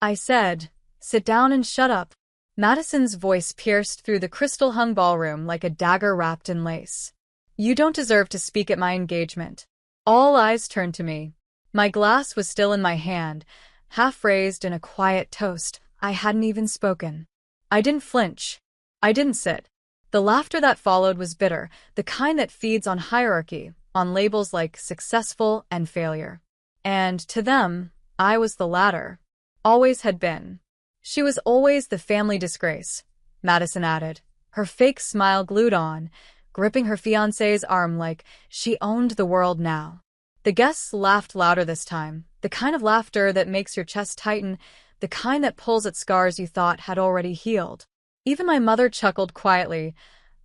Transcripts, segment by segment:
I said. Sit down and shut up. Madison's voice pierced through the crystal-hung ballroom like a dagger wrapped in lace. You don't deserve to speak at my engagement. All eyes turned to me. My glass was still in my hand, half raised in a quiet toast. I hadn't even spoken. I didn't flinch. I didn't sit. The laughter that followed was bitter, the kind that feeds on hierarchy, on labels like successful and failure. And to them, I was the latter. Always had been. She was always the family disgrace, Madison added, her fake smile glued on, gripping her fiancé's arm like she owned the world now. The guests laughed louder this time, the kind of laughter that makes your chest tighten, the kind that pulls at scars you thought had already healed. Even my mother chuckled quietly,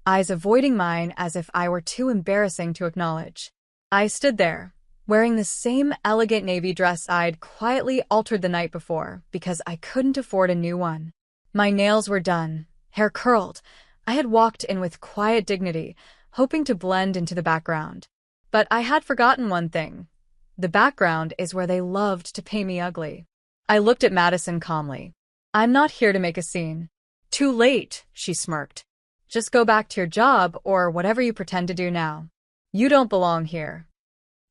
eyes avoiding mine as if I were too embarrassing to acknowledge. I stood there, wearing the same elegant navy dress I'd quietly altered the night before because I couldn't afford a new one. My nails were done, hair curled. I had walked in with quiet dignity, hoping to blend into the background. But I had forgotten one thing. The background is where they loved to paint me ugly. I looked at Madison calmly. I'm not here to make a scene. Too late, she smirked. Just go back to your job or whatever you pretend to do now. You don't belong here.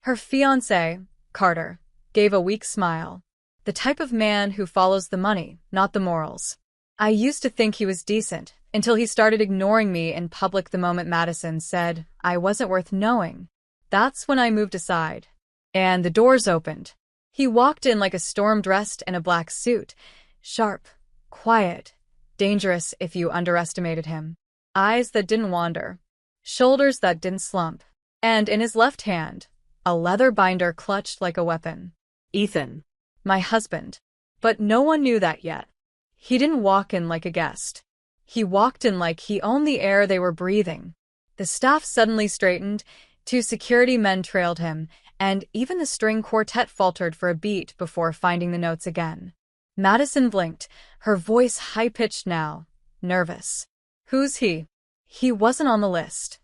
Her fiancé, Carter, gave a weak smile. The type of man who follows the money, not the morals. I used to think he was decent, until he started ignoring me in public the moment Madison said I wasn't worth knowing. That's when I moved aside. And the doors opened. He walked in like a storm dressed in a black suit, sharp, quiet, dangerous if you underestimated him. Eyes that didn't wander, shoulders that didn't slump, and in his left hand, a leather binder clutched like a weapon. Ethan. My husband. But no one knew that yet. He didn't walk in like a guest. He walked in like he owned the air they were breathing. The staff suddenly straightened, 2 security men trailed him, and even the string quartet faltered for a beat before finding the notes again. Madison blinked, her voice high-pitched now, nervous. Who's he? He wasn't on the list.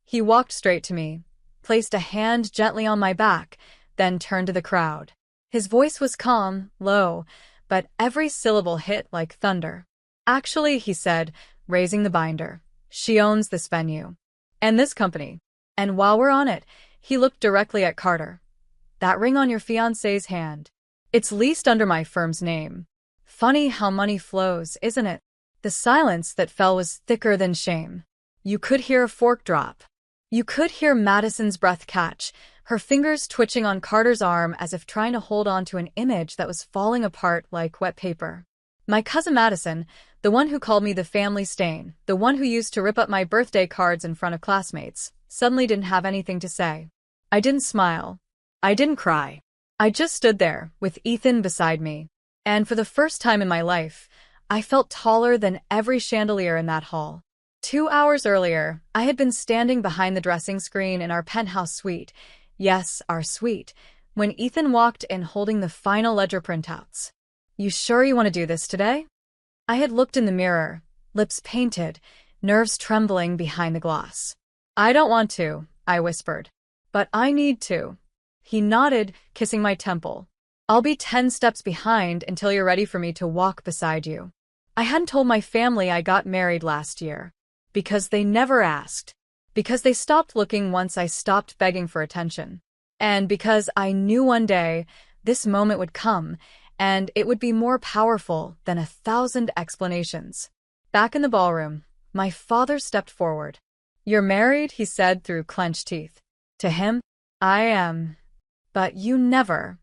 He walked straight to me, placed a hand gently on my back, then turned to the crowd. His voice was calm, low, but every syllable hit like thunder. Actually, he said, raising the binder, she owns this venue. And this company. And while we're on it, he looked directly at Carter. That ring on your fiancé's hand. It's leased under my firm's name. Funny how money flows, isn't it? The silence that fell was thicker than shame. You could hear a fork drop. You could hear Madison's breath catch, her fingers twitching on Carter's arm as if trying to hold on to an image that was falling apart like wet paper. My cousin Madison, the one who called me the family stain, the one who used to rip up my birthday cards in front of classmates, suddenly didn't have anything to say. I didn't smile. I didn't cry. I just stood there, with Ethan beside me. And for the first time in my life, I felt taller than every chandelier in that hall. 2 hours earlier, I had been standing behind the dressing screen in our penthouse suite. Yes, our suite, when Ethan walked in holding the final ledger printouts. You sure you want to do this today? I had looked in the mirror, lips painted, nerves trembling behind the gloss. I don't want to, I whispered. But I need to. He nodded, kissing my temple. I'll be 10 steps behind until you're ready for me to walk beside you. I hadn't told my family I got married last year. Because they never asked. Because they stopped looking once I stopped begging for attention. And because I knew one day this moment would come, and it would be more powerful than 1,000 explanations. Back in the ballroom, my father stepped forward. You're married, he said through clenched teeth. To him, I am. But you never.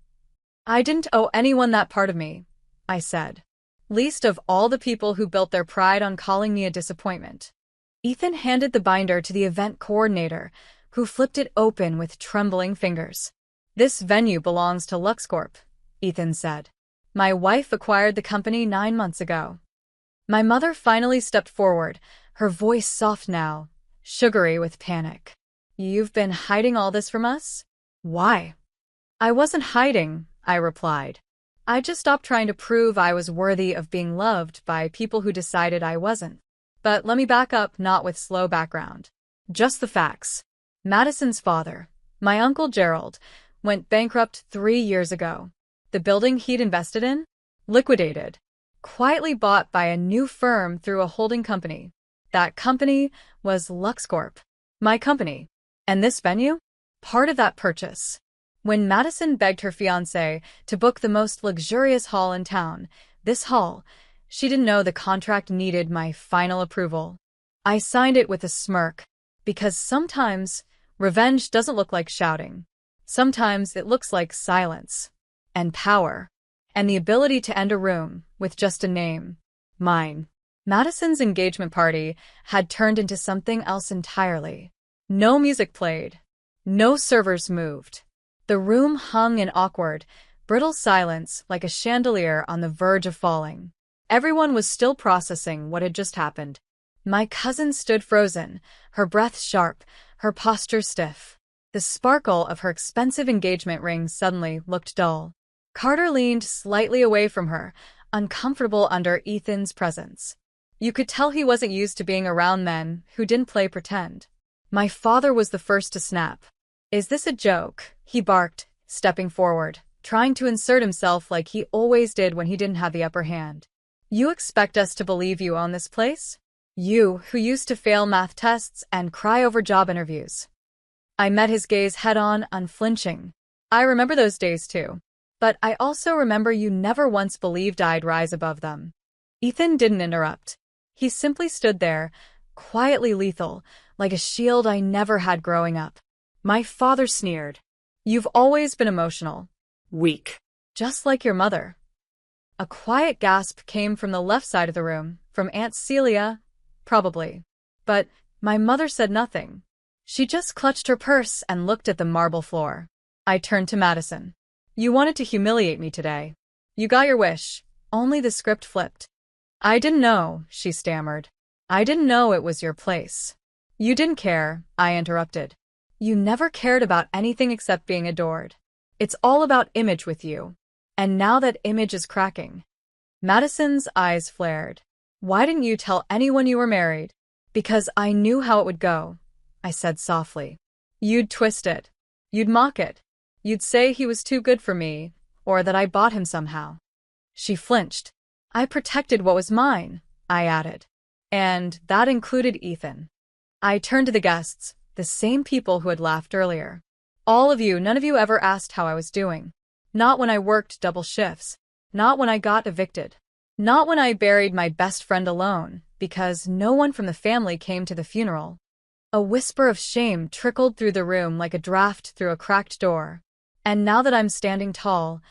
I didn't owe anyone that part of me, I said. Least of all the people who built their pride on calling me a disappointment. Ethan handed the binder to the event coordinator, who flipped it open with trembling fingers. This venue belongs to LuxCorp, Ethan said. My wife acquired the company 9 months ago. My mother finally stepped forward, her voice soft now, sugary with panic. You've been hiding all this from us? Why? I wasn't hiding, I replied. I just stopped trying to prove I was worthy of being loved by people who decided I wasn't. But let me back up, not with slow background. Just the facts. Madison's father, my Uncle Gerald, went bankrupt 3 years ago. The building he'd invested in? Liquidated. Quietly bought by a new firm through a holding company. That company was LuxCorp. My company. And this venue? Part of that purchase. When Madison begged her fiancé to book the most luxurious hall in town, this hall, she didn't know the contract needed my final approval. I signed it with a smirk, because sometimes revenge doesn't look like shouting. Sometimes it looks like silence, and power, and the ability to end a room with just a name. Mine. Madison's engagement party had turned into something else entirely. No music played. No servers moved. The room hung in awkward, brittle silence like a chandelier on the verge of falling. Everyone was still processing what had just happened. My cousin stood frozen, her breath sharp, her posture stiff. The sparkle of her expensive engagement ring suddenly looked dull. Carter leaned slightly away from her, uncomfortable under Ethan's presence. You could tell he wasn't used to being around men who didn't play pretend. My father was the first to snap. "Is this a joke?" he barked, stepping forward, trying to insert himself like he always did when he didn't have the upper hand. "You expect us to believe you own this place? You, who used to fail math tests and cry over job interviews." I met his gaze head-on, unflinching. "I remember those days too. But I also remember you never once believed I'd rise above them." Ethan didn't interrupt. He simply stood there, quietly lethal, like a shield I never had growing up. My father sneered. "You've always been emotional. Weak. Just like your mother." A quiet gasp came from the left side of the room, from Aunt Celia, probably. But my mother said nothing. She just clutched her purse and looked at the marble floor. I turned to Madison. "You wanted to humiliate me today. You got your wish, only the script flipped." "I didn't know," she stammered. "I didn't know it was your place." "You didn't care," I interrupted. "You never cared about anything except being adored. It's all about image with you. And now that image is cracking." Madison's eyes flared. "Why didn't you tell anyone you were married?" "Because I knew how it would go," I said softly. "You'd twist it. You'd mock it. You'd say he was too good for me, or that I bought him somehow." She flinched. "I protected what was mine," I added. "And that included Ethan." I turned to the guests, the same people who had laughed earlier. "All of you, none of you ever asked how I was doing. Not when I worked double shifts. Not when I got evicted. Not when I buried my best friend alone, because no one from the family came to the funeral." A whisper of shame trickled through the room like a draft through a cracked door. "And now that I'm standing tall,"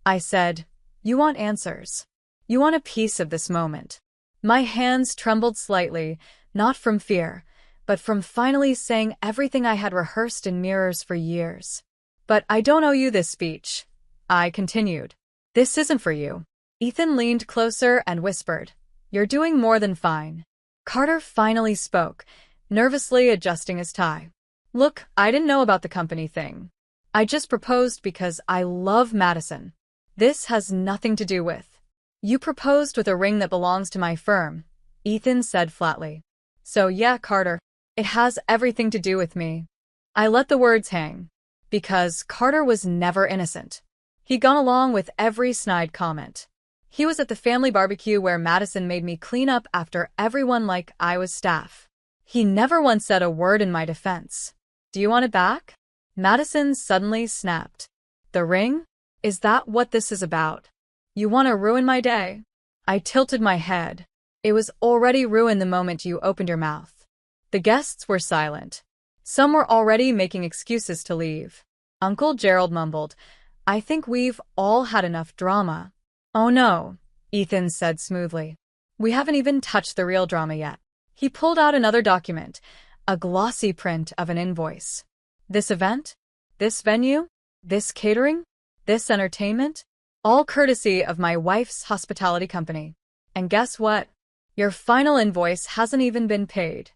I said, "you want answers. You want a piece of this moment." My hands trembled slightly, not from fear, but from finally saying everything I had rehearsed in mirrors for years. "But I don't owe you this speech," I continued. "This isn't for you." Ethan leaned closer and whispered, "You're doing more than fine." Carter finally spoke, nervously adjusting his tie. "Look, I didn't know about the company thing. I just proposed because I love Madison. This has nothing to do with." "You proposed with a ring that belongs to my firm," Ethan said flatly. "So yeah, Carter, it has everything to do with me." I let the words hang, because Carter was never innocent. He'd gone along with every snide comment. He was at the family barbecue where Madison made me clean up after everyone like I was staff. He never once said a word in my defense. "Do you want it back?" Madison suddenly snapped. "The ring? Is that what this is about? You want to ruin my day?" I tilted my head. "It was already ruined the moment you opened your mouth." The guests were silent. Some were already making excuses to leave. Uncle Gerald mumbled, "I think we've all had enough drama." "Oh no," Ethan said smoothly. "We haven't even touched the real drama yet." He pulled out another document, a glossy print of an invoice. "This event? This venue? This catering? This entertainment? All courtesy of my wife's hospitality company. And guess what? Your final invoice hasn't even been paid."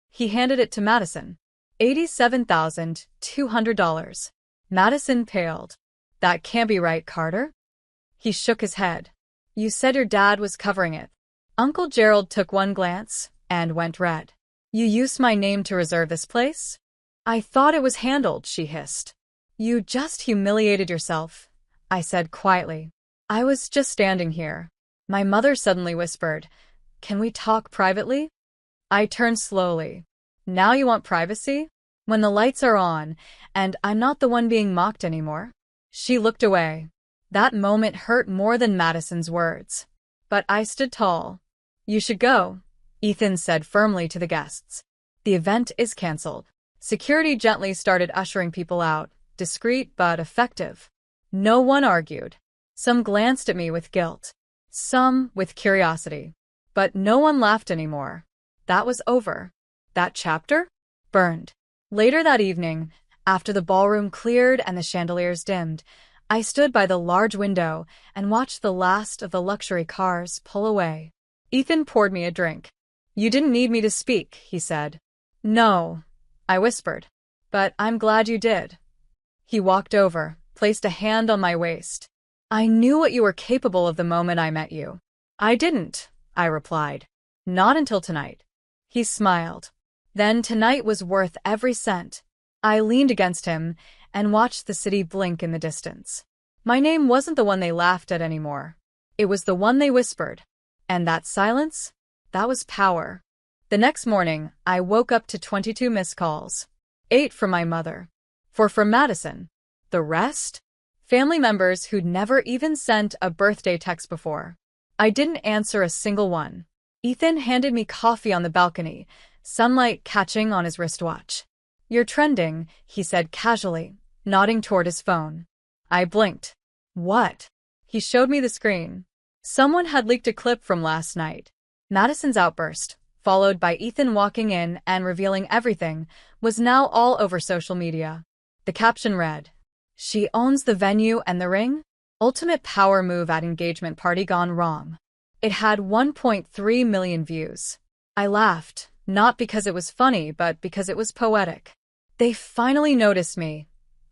He handed it to Madison. $87,200. Madison paled. "That can't be right, Carter." He shook his head. "You said your dad was covering it." Uncle Gerald took one glance and went red. "You used my name to reserve this place?" "I thought it was handled," she hissed. "You just humiliated yourself," I said quietly. I was just standing here. My mother suddenly whispered, "Can we talk privately?" I turned slowly. Now you want privacy? When the lights are on, and I'm not the one being mocked anymore? She looked away. That moment hurt more than Madison's words. But I stood tall. "You should go," Ethan said firmly to the guests. "The event is cancelled." Security gently started ushering people out, discreet but effective. No one argued. Some glanced at me with guilt. Some with curiosity. But no one laughed anymore. That was over. That chapter? Burned. Later that evening, after the ballroom cleared and the chandeliers dimmed, I stood by the large window and watched the last of the luxury cars pull away. Ethan poured me a drink. "You didn't need me to speak," he said. "No," I whispered. "But I'm glad you did." He walked over, placed a hand on my waist. "I knew what you were capable of the moment I met you." "I didn't," I replied. "Not until tonight." He smiled. Then tonight was worth every cent. I leaned against him and watched the city blink in the distance. My name wasn't the one they laughed at anymore. It was the one they whispered. And that silence? That was power. The next morning, I woke up to 22 missed calls. 8 from my mother. 4 from Madison. The rest? Family members who'd never even sent a birthday text before. I didn't answer a single one. Ethan handed me coffee on the balcony, sunlight catching on his wristwatch. "You're trending," he said casually, nodding toward his phone. I blinked. "What?" He showed me the screen. Someone had leaked a clip from last night. Madison's outburst, followed by Ethan walking in and revealing everything, was now all over social media. The caption read, "She owns the venue and the ring? Ultimate power move at engagement party gone wrong." It had 1.3 million views. I laughed, not because it was funny, but because it was poetic. "They finally noticed me,"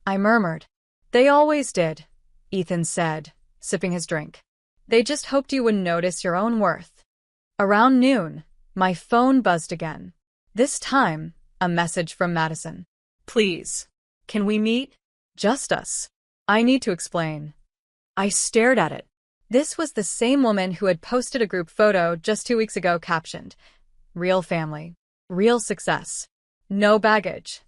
I murmured. "They always did," Ethan said, sipping his drink. "They just hoped you wouldn't notice your own worth." Around noon, my phone buzzed again. This time, a message from Madison. "Please, can we meet? Just us. I need to explain." I stared at it. This was the same woman who had posted a group photo just 2 weeks ago captioned, "Real family. Real success. No baggage."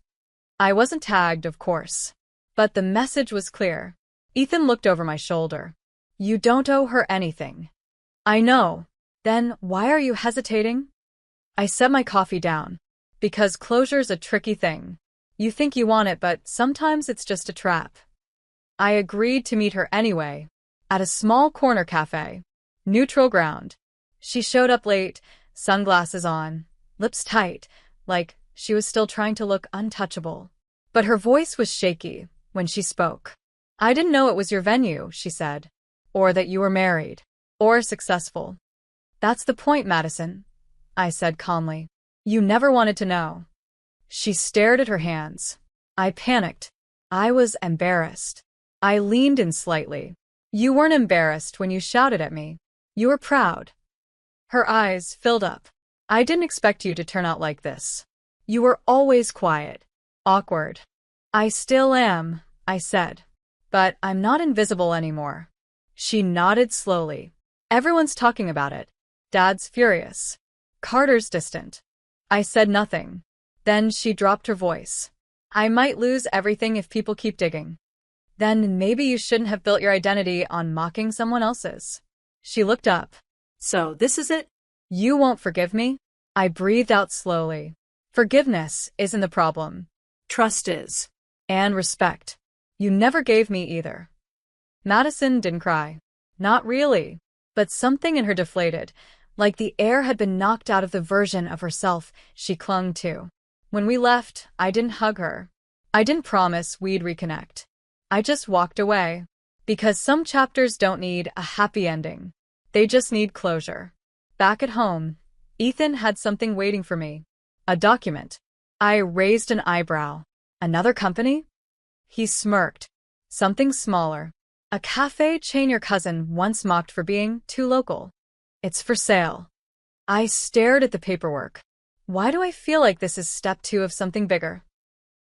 I wasn't tagged, of course. But the message was clear. Ethan looked over my shoulder. "You don't owe her anything." "I know. Then why are you hesitating?" I set my coffee down. "Because closure's a tricky thing. You think you want it, but sometimes it's just a trap." I agreed to meet her anyway, at a small corner cafe. Neutral ground. She showed up late, sunglasses on, lips tight, like she was still trying to look untouchable. But her voice was shaky when she spoke. "I didn't know it was your venue," she said. "Or that you were married. Or successful." "That's the point, Madison," I said calmly. "You never wanted to know." She stared at her hands. I panicked. I was embarrassed. I leaned in slightly. "You weren't embarrassed when you shouted at me. You were proud." Her eyes filled up. "I didn't expect you to turn out like this. You were always quiet. Awkward." "I still am," I said. "But I'm not invisible anymore." She nodded slowly. "Everyone's talking about it. Dad's furious. Carter's distant." I said nothing. Then she dropped her voice. "I might lose everything if people keep digging." "Then maybe you shouldn't have built your identity on mocking someone else's." She looked up. "So this is it? You won't forgive me?" I breathed out slowly. "Forgiveness isn't the problem. Trust is. And respect. You never gave me either." Madison didn't cry. Not really. But something in her deflated, like the air had been knocked out of the version of herself she clung to. When we left, I didn't hug her. I didn't promise we'd reconnect. I just walked away. Because some chapters don't need a happy ending. They just need closure. Back at home, Ethan had something waiting for me. A document. I raised an eyebrow. "Another company?" He smirked. "Something smaller. A cafe chain your cousin once mocked for being too local. It's for sale." I stared at the paperwork. Why do I feel like this is step 2 of something bigger?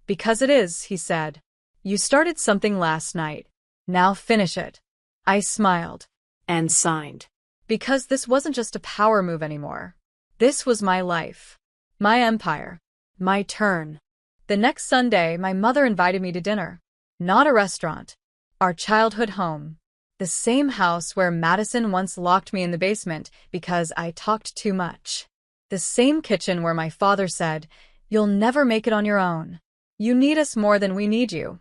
"Because it is," he said. "You started something last night. Now finish it." I smiled. And signed. Because this wasn't just a power move anymore. This was my life. My empire. My turn. The next Sunday, my mother invited me to dinner. Not a restaurant. Our childhood home. The same house where Madison once locked me in the basement because I talked too much. The same kitchen where my father said, "You'll never make it on your own. You need us more than we need you."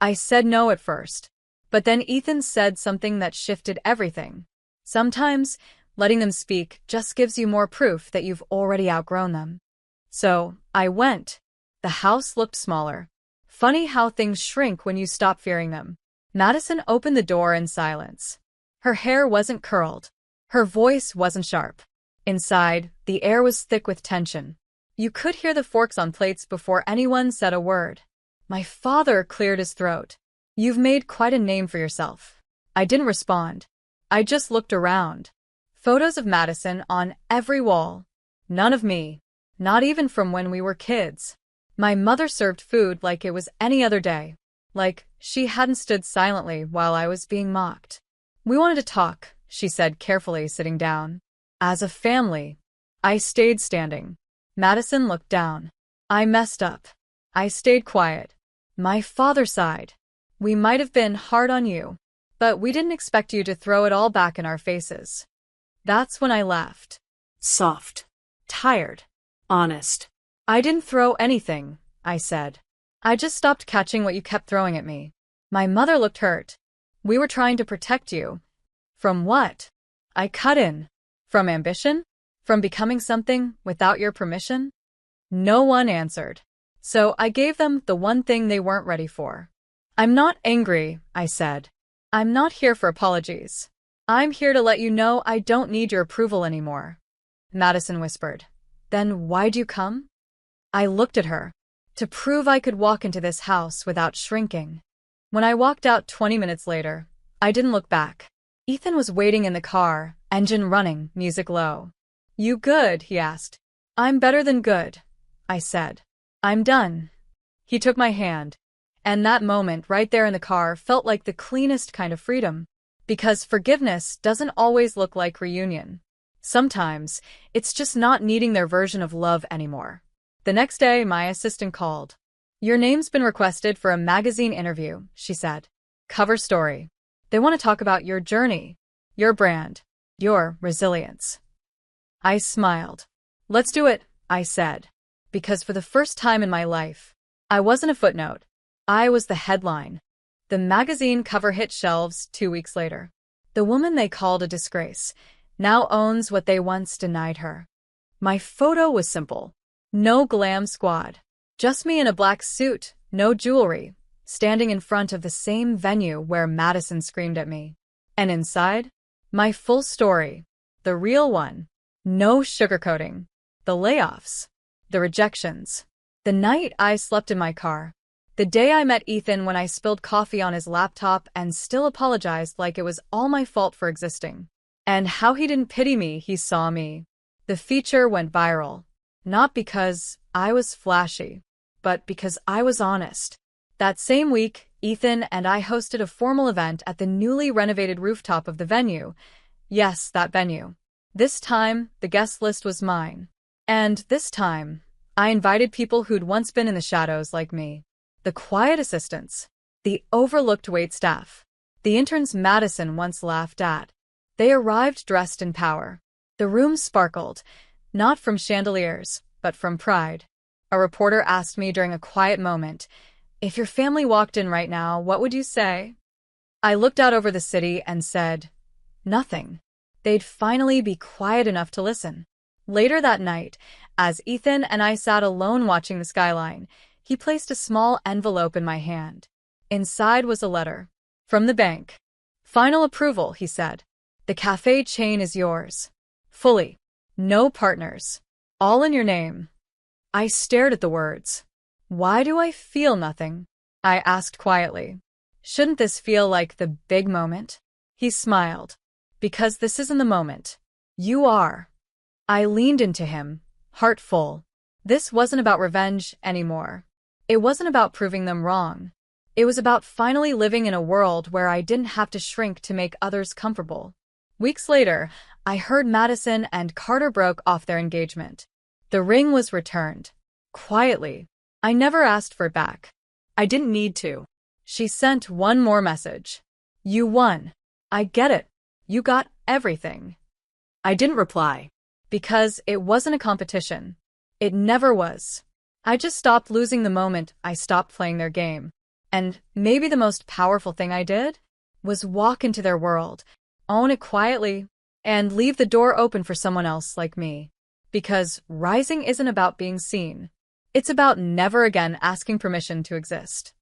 I said no at first. But then Ethan said something that shifted everything. Sometimes, letting them speak just gives you more proof that you've already outgrown them. So, I went. The house looked smaller. Funny how things shrink when you stop fearing them. Madison opened the door in silence. Her hair wasn't curled. Her voice wasn't sharp. Inside, the air was thick with tension. You could hear the forks on plates before anyone said a word. My father cleared his throat. "You've made quite a name for yourself." I didn't respond. I just looked around. Photos of Madison on every wall. None of me. Not even from when we were kids. My mother served food like it was any other day. Like she hadn't stood silently while I was being mocked. "We wanted to talk," she said carefully, sitting down. "As a family." I stayed standing. Madison looked down. I messed up. I stayed quiet. My father sighed. "We might have been hard on you, but we didn't expect you to throw it all back in our faces." That's when I laughed. Soft. Tired. Honest. "I didn't throw anything," I said. "I just stopped catching what you kept throwing at me." My mother looked hurt. "We were trying to protect you." "From what?" I cut in. "From ambition? From becoming something without your permission?" No one answered. So I gave them the one thing they weren't ready for. "I'm not angry," I said. "I'm not here for apologies. I'm here to let you know I don't need your approval anymore." Madison whispered. "Then why'd you come?" I looked at her. To prove I could walk into this house without shrinking. When I walked out 20 minutes later, I didn't look back. Ethan was waiting in the car, engine running, music low. "You good?" he asked. "I'm better than good," I said. "I'm done." He took my hand. And that moment right there in the car felt like the cleanest kind of freedom. Because forgiveness doesn't always look like reunion. Sometimes, it's just not needing their version of love anymore. The next day, my assistant called. "Your name's been requested for a magazine interview," she said. "Cover story. They want to talk about your journey, your brand, your resilience." I smiled. "Let's do it," I said. Because for the first time in my life, I wasn't a footnote. I was the headline. The magazine cover hit shelves 2 weeks later. The woman they called a disgrace now owns what they once denied her. My photo was simple. No glam squad. Just me in a black suit, no jewelry, standing in front of the same venue where Madison screamed at me. And inside, my full story. The real one. No sugarcoating. The layoffs. The rejections. The night I slept in my car. The day I met Ethan when I spilled coffee on his laptop and still apologized like it was all my fault for existing. And how he didn't pity me, he saw me. The feature went viral. Not because I was flashy, but because I was honest. That same week, Ethan and I hosted a formal event at the newly renovated rooftop of the venue. Yes, that venue. This time, the guest list was mine. And this time, I invited people who'd once been in the shadows like me. The quiet assistants. The overlooked waitstaff. The interns Madison once laughed at. They arrived dressed in power. The room sparkled. Not from chandeliers, but from pride. A reporter asked me during a quiet moment, "If your family walked in right now, what would you say?" I looked out over the city and said, "Nothing." They'd finally be quiet enough to listen. Later that night, as Ethan and I sat alone watching the skyline, he placed a small envelope in my hand. Inside was a letter. From the bank. "Final approval," he said. "The cafe chain is yours. Fully. No partners. All in your name." I stared at the words. "Why do I feel nothing?" I asked quietly. "Shouldn't this feel like the big moment?" He smiled. "Because this isn't the moment. You are." I leaned into him, heart full. This wasn't about revenge anymore. It wasn't about proving them wrong. It was about finally living in a world where I didn't have to shrink to make others comfortable. Weeks later, I heard Madison and Carter broke off their engagement. The ring was returned. Quietly. I never asked for it back. I didn't need to. She sent one more message. You won. I get it. You got everything. I didn't reply. Because it wasn't a competition. It never was. I just stopped losing the moment I stopped playing their game. And maybe the most powerful thing I did was walk into their world, own it quietly, and leave the door open for someone else like me. Because rising isn't about being seen. It's about never again asking permission to exist.